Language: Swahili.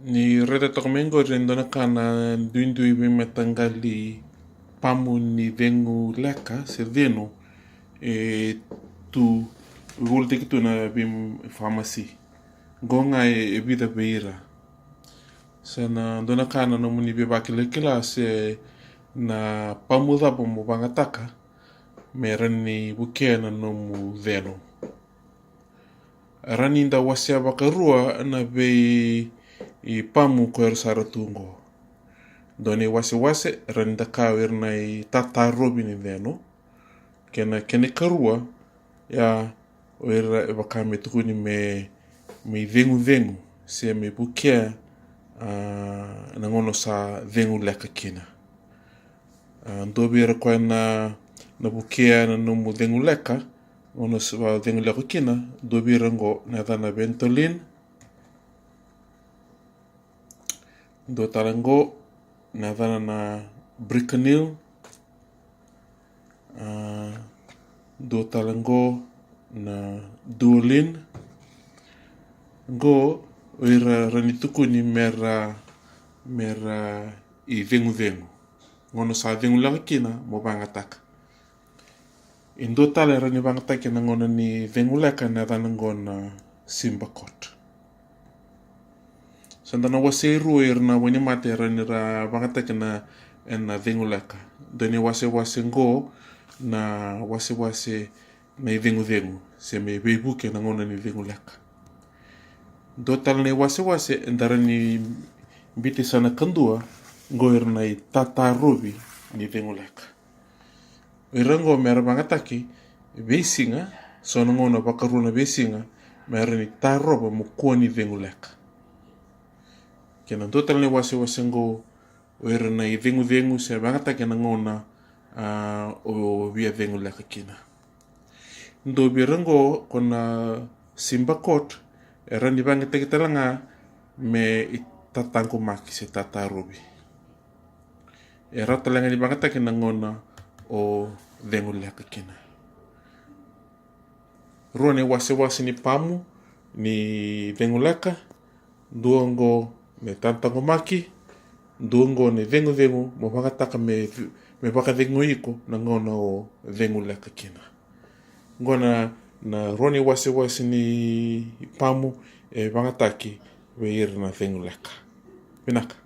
Ni reta tokomengo rendona kana duindui metangali pamu ni vengu leka se veno tu gulti kitu na bim pharmacy gonga vida beira sana dona kana no muni be bakile kila se na pamu da bomo bangataka merani bukena no mu veno rani nda wasia bakarua na be I pamu ko saratungo doni wase randa kawir nai tata robin veno kena karua ya oira bakame tukuni me vengu se me bukia na ngono sa vengu leka kina ndobira kwa na bukia na numu vengu leka ngono sa vengu leka kina dobira ngo na dana Ventolin do tarango na dana na Bricanil do tarango na Duolin go oira ranituku ni mera I vengu ngono sa vengu laka kina mo bangataka indo tala rani bangataka na ngono ni vengu laka na dana ngona Simbacort sandana wase ruir na wani mate rani ra bangataka na vengu laka doni wase ngo na wase na vengu se me bebuke na ngona ni vengu laka do tala ni wase ndara ni biti sana kandua ngoir na tata robi ni vengu laka irango mera bangataki besinga sono ngona bakaruna besinga mera ni taroba mukua ni vengu laka kena total ni wase ngo oira na vengu se bangataki na ngona o via vengu laka kina ndo birango kona Simbacort rani bangataki talanga me tatango maki se tata robi talanga ni bangataki na ngona o vengu laka kina ruane wase ni pamu ni vengu laka duongo me tatango maki duongo ni vengu mo bangataka me baka vengu iko na ngona o vengu laka kina ngona na ruane wase ni pamu bangataki veir na vengu laka pinaka